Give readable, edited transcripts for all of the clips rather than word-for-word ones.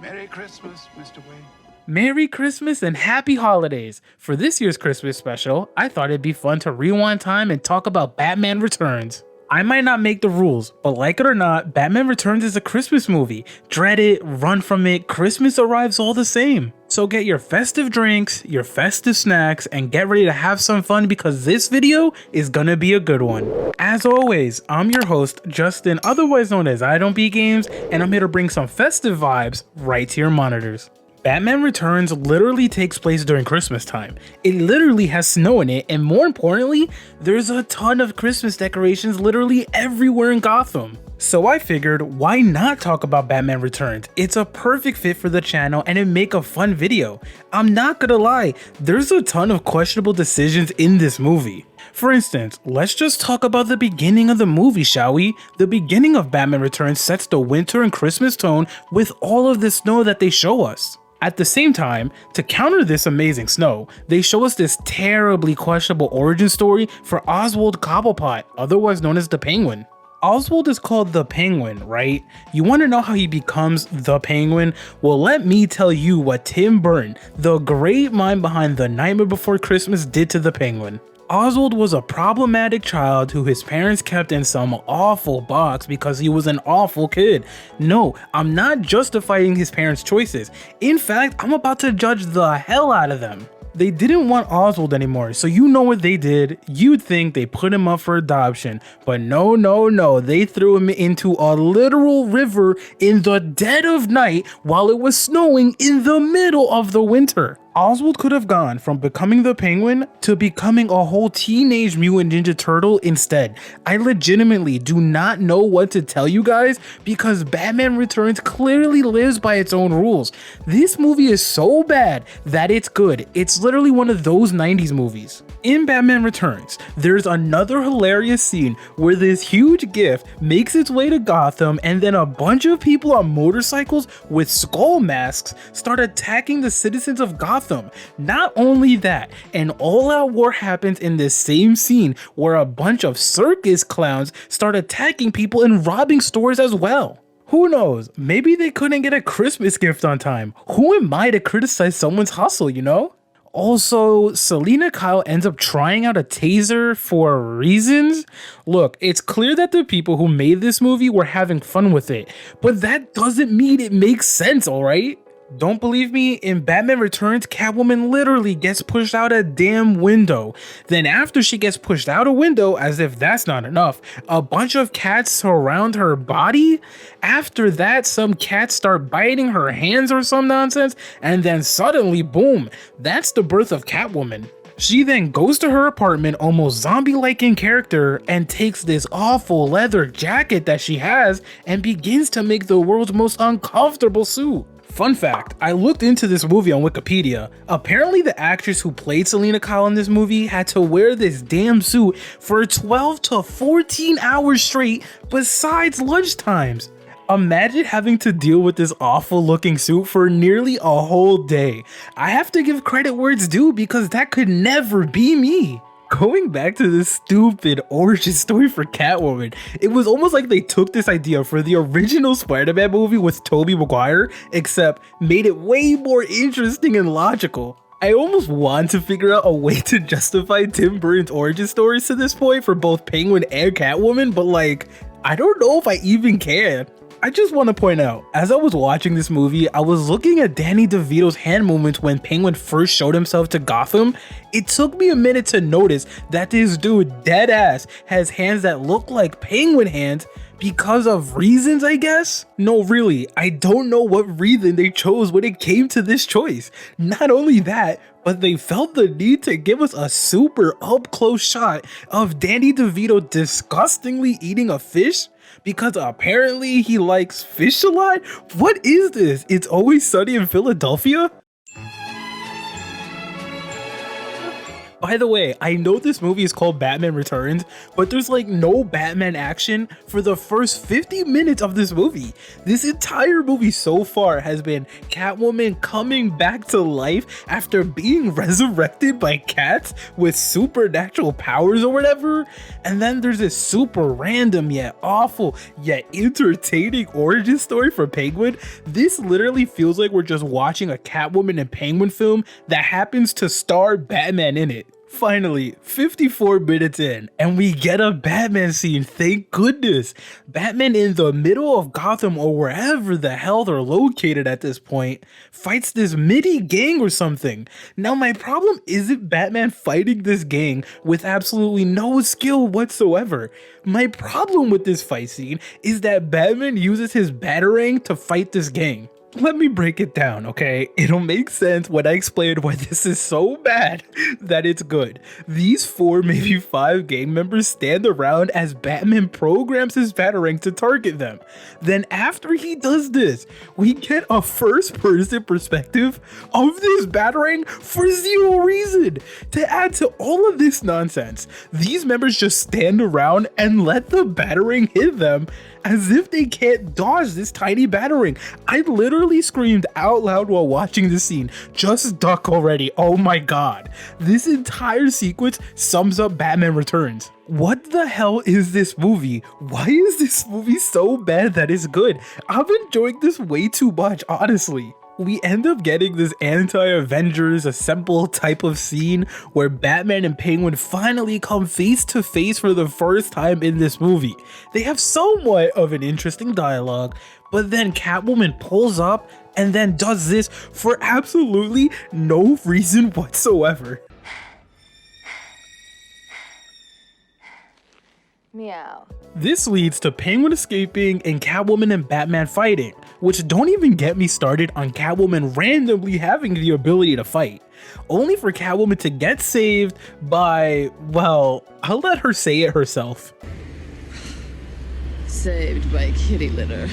Merry Christmas, Mr. Wayne. Merry Christmas and Happy Holidays! For this year's Christmas special, I thought it'd be fun to rewind time and talk about Batman Returns. I might not make the rules, but like it or not, Batman Returns is a Christmas movie. Dread it, run from it, Christmas arrives all the same. So get your festive drinks, your festive snacks, and get ready to have some fun because this video is gonna be a good one. As always, I'm your host, Justin, otherwise known as IDontBeatGames, and I'm here to bring some festive vibes right to your monitors. Batman Returns literally takes place during Christmas time. It literally has snow in it, and more importantly, there's a ton of Christmas decorations literally everywhere in Gotham. So I figured, why not talk about Batman Returns? It's a perfect fit for the channel and it'd make a fun video. I'm not gonna lie, there's a ton of questionable decisions in this movie. For instance, let's just talk about the beginning of the movie, shall we? The beginning of Batman Returns sets the winter and Christmas tone with all of the snow that they show us. At the same time, to counter this amazing snow, they show us this terribly questionable origin story for Oswald Cobblepot, otherwise known as the Penguin. Oswald is called the Penguin, right? You want to know how he becomes the Penguin? Well, let me tell you what Tim Burton, the great mind behind The Nightmare Before Christmas, did to the Penguin. Oswald was a problematic child who his parents kept in some awful box because he was an awful kid. No, I'm not justifying his parents' choices. In fact, I'm about to judge the hell out of them. They didn't want Oswald anymore, so you know what they did. You'd think they put him up for adoption, but no, they threw him into a literal river in the dead of night while it was snowing in the middle of the winter. Oswald could have gone from becoming the Penguin to becoming a whole Teenage Mutant Ninja Turtle instead. I legitimately do not know what to tell you guys because Batman Returns clearly lives by its own rules. This movie is so bad that it's good. It's literally one of those 90s movies. In Batman Returns, there's another hilarious scene where this huge gift makes its way to Gotham and then a bunch of people on motorcycles with skull masks start attacking the citizens of Gotham. Not only that, an all-out war happens in this same scene where a bunch of circus clowns start attacking people and robbing stores as well. Who knows, maybe they couldn't get a Christmas gift on time. Who am I to criticize someone's hustle, you know? Also, Selina Kyle ends up trying out a taser for reasons. Look, it's clear that the people who made this movie were having fun with it, but that doesn't mean it makes sense, alright? Don't believe me? In Batman Returns, Catwoman literally gets pushed out a damn window. Then after she gets pushed out a window, as if that's not enough, a bunch of cats surround her body. After that, some cats start biting her hands or some nonsense, and then suddenly, boom, that's the birth of Catwoman. She then goes to her apartment, almost zombie-like in character, and takes this awful leather jacket that she has and begins to make the world's most uncomfortable suit. Fun fact, I looked into this movie on Wikipedia. Apparently the actress who played Selina Kyle in this movie had to wear this damn suit for 12 to 14 hours straight besides lunch times. Imagine having to deal with this awful looking suit for nearly a whole day. I have to give credit where it's due because that could never be me. Going back to this stupid origin story for Catwoman, it was almost like they took this idea for the original Spider-Man movie with Tobey Maguire, except made it way more interesting and logical. I almost want to figure out a way to justify Tim Burton's origin stories to this point for both Penguin and Catwoman, but like, I don't know if I even can. I just want to point out, as I was watching this movie, I was looking at Danny DeVito's hand movements when Penguin first showed himself to Gotham. It took me a minute to notice that this dude, deadass, has hands that look like Penguin hands because of reasons, I guess? No, really, I don't know what reason they chose when it came to this choice. Not only that, but they felt the need to give us a super up-close shot of Danny DeVito disgustingly eating a fish because apparently he likes fish a lot? What is this? It's Always Sunny in Philadelphia? By the way, I know this movie is called Batman Returns, but there's like no Batman action for the first 50 minutes of this movie. This entire movie so far has been Catwoman coming back to life after being resurrected by cats with supernatural powers or whatever. And then there's this super random yet awful yet entertaining origin story for Penguin. This literally feels like we're just watching a Catwoman and Penguin film that happens to star Batman in it. Finally, 54 minutes in, and we get a Batman scene, thank goodness. Batman in the middle of Gotham or wherever the hell they're located at this point, fights this mini gang or something. Now my problem isn't Batman fighting this gang with absolutely no skill whatsoever. My problem with this fight scene is that Batman uses his Batarang to fight this gang. Let me break it down, okay? It'll make sense when I explain why this is so bad that it's good. These 4, maybe 5 gang members stand around as Batman programs his Batarang to target them. Then after he does this, we get a first-person perspective of this Batarang for zero reason. To add to all of this nonsense, these members just stand around and let the Batarang hit them as if they can't dodge this tiny Batarang. I literally screamed out loud while watching this scene, just duck already, oh my god. This entire sequence sums up Batman Returns. What the hell is this movie? Why is this movie so bad that it's good? I'm enjoying this way too much, honestly. We end up getting this anti-Avengers assemble type of scene where Batman and Penguin finally come face to face for the first time in this movie. They have somewhat of an interesting dialogue, but then Catwoman pulls up and then does this for absolutely no reason whatsoever. Meow. This leads to Penguin escaping and Catwoman and Batman fighting, which don't even get me started on Catwoman randomly having the ability to fight, only for Catwoman to get saved by, well, I'll let her say it herself. Saved by kitty litter.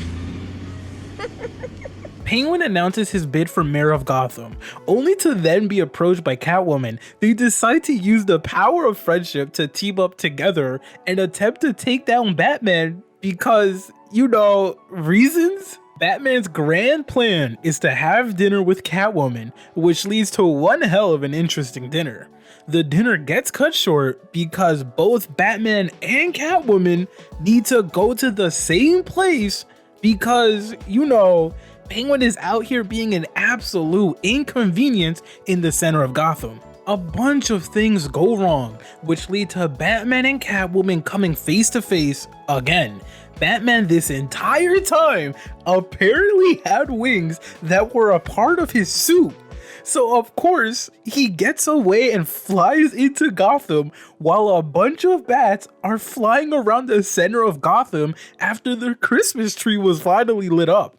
Penguin announces his bid for mayor of Gotham, only to then be approached by Catwoman. They decide to use the power of friendship to team up together and attempt to take down Batman because, you know, reasons? Batman's grand plan is to have dinner with Catwoman, which leads to one hell of an interesting dinner. The dinner gets cut short because both Batman and Catwoman need to go to the same place because, you know, Penguin is out here being an absolute inconvenience in the center of Gotham. A bunch of things go wrong, which lead to Batman and Catwoman coming face to face again. Batman this entire time apparently had wings that were a part of his suit. So of course, he gets away and flies into Gotham while a bunch of bats are flying around the center of Gotham after their Christmas tree was finally lit up.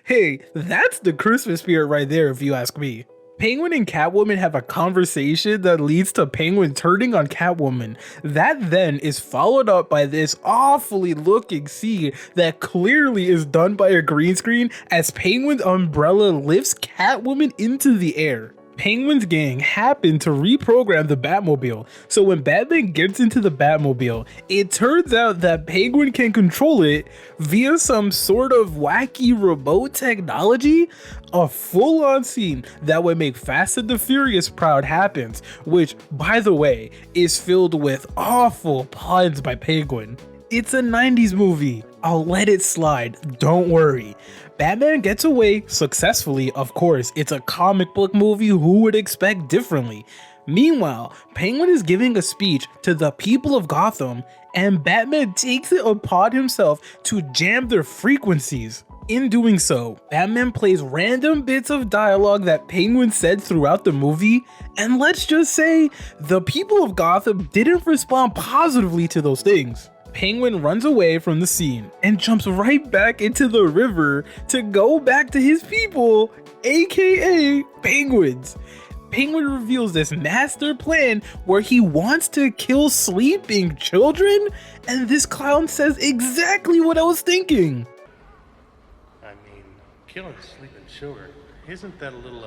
Hey, that's the Christmas spirit right there if you ask me. Penguin and Catwoman have a conversation that leads to Penguin turning on Catwoman. That then is followed up by this awfully looking scene that clearly is done by a green screen as Penguin's umbrella lifts Catwoman into the air. Penguin's gang happened to reprogram the Batmobile, so when Batman gets into the Batmobile, it turns out that Penguin can control it via some sort of wacky remote technology. A full-on scene that would make Fast and the Furious proud happens, which, by the way, is filled with awful puns by Penguin. It's a 90s movie, I'll let it slide, don't worry. Batman gets away successfully, of course, it's a comic book movie, who would expect differently? Meanwhile, Penguin is giving a speech to the people of Gotham, and Batman takes it upon himself to jam their frequencies. In doing so, Batman plays random bits of dialogue that Penguin said throughout the movie, and let's just say, the people of Gotham didn't respond positively to those things. Penguin runs away from the scene and jumps right back into the river to go back to his people, aka penguins. Penguin reveals this master plan where he wants to kill sleeping children, and this clown says exactly what I was thinking. I mean, killing sleeping children, isn't that a little,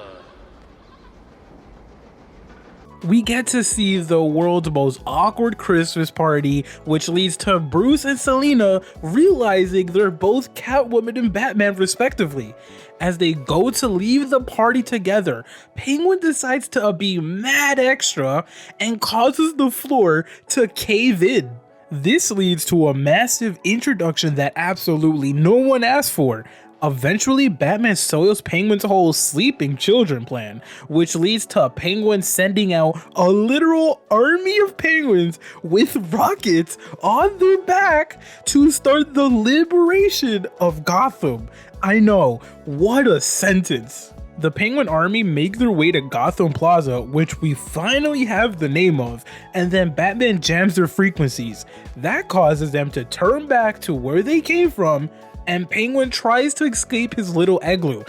We get to see the world's most awkward Christmas party, which leads to Bruce and Selina realizing they're both Catwoman and Batman respectively. As they go to leave the party together, Penguin decides to be mad extra and causes the floor to cave in. This leads to a massive introduction that absolutely no one asked for. Eventually, Batman soils Penguin's whole sleeping children plan, which leads to Penguin sending out a literal army of penguins with rockets on their back to start the liberation of Gotham. I know, what a sentence. The Penguin army make their way to Gotham Plaza, which we finally have the name of, and then Batman jams their frequencies. That causes them to turn back to where they came from, and Penguin tries to escape his little igloo.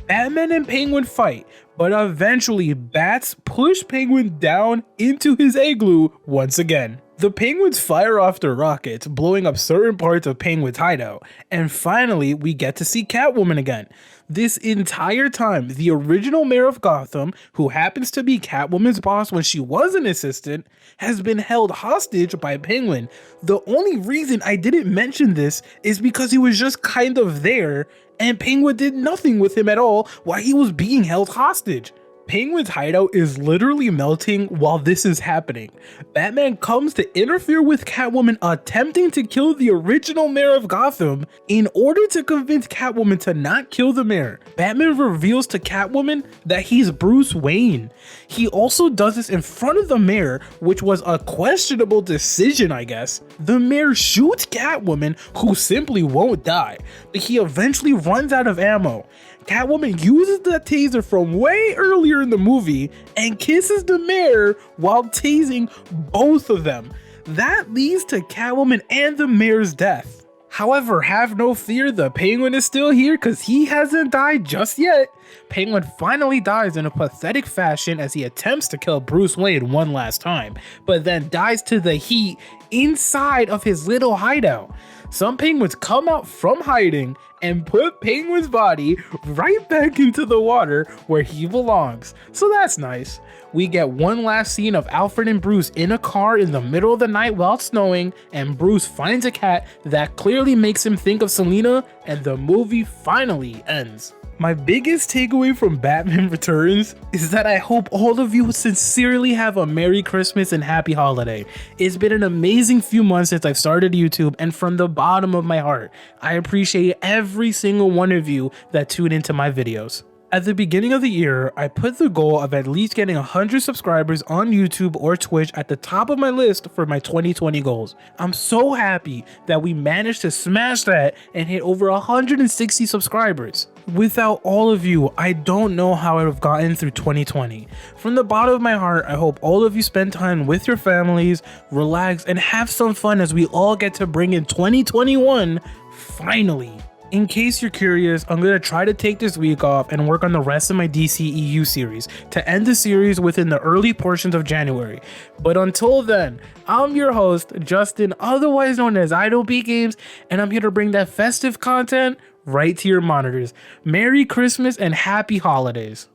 Batman and Penguin fight, but eventually Bats push Penguin down into his igloo once again. The Penguins fire off their rockets, blowing up certain parts of Penguin's hideout, and finally we get to see Catwoman again. This entire time, the original mayor of Gotham, who happens to be Catwoman's boss when she was an assistant, has been held hostage by Penguin. The only reason I didn't mention this is because he was just kind of there, and Penguin did nothing with him at all while he was being held hostage. Penguin's hideout is literally melting while this is happening. Batman comes to interfere with Catwoman attempting to kill the original mayor of Gotham in order to convince Catwoman to not kill the mayor. Batman reveals to Catwoman that he's Bruce Wayne. He also does this in front of the mayor, which was a questionable decision, I guess. The mayor shoots Catwoman, who simply won't die, but he eventually runs out of ammo. Catwoman uses the taser from way earlier in the movie and kisses the mayor while tasing both of them. That leads to Catwoman and the mayor's death. However, have no fear, the Penguin is still here because he hasn't died just yet. Penguin finally dies in a pathetic fashion as he attempts to kill Bruce Wayne one last time, but then dies to the heat inside of his little hideout. Some penguins come out from hiding and put Penguin's body right back into the water where he belongs. So that's nice. We get one last scene of Alfred and Bruce in a car in the middle of the night while it's snowing, and Bruce finds a cat that clearly makes him think of Selina, and the movie finally ends. My biggest takeaway from Batman Returns is that I hope all of you sincerely have a Merry Christmas and Happy Holiday. It's been an amazing few months since I've started YouTube, and from the bottom of my heart, I appreciate every single one of you that tune into my videos. At the beginning of the year, I put the goal of at least getting 100 subscribers on YouTube or Twitch at the top of my list for my 2020 goals. I'm so happy that we managed to smash that and hit over 160 subscribers. Without all of you, I don't know how I would have gotten through 2020. From the bottom of my heart, I hope all of you spend time with your families, relax, and have some fun as we all get to bring in 2021 finally. In case you're curious, I'm going to try to take this week off and work on the rest of my DCEU series to end the series within the early portions of January. But until then, I'm your host, Justin, otherwise known as IDontBeatGames, and I'm here to bring that festive content right to your monitors. Merry Christmas and Happy Holidays.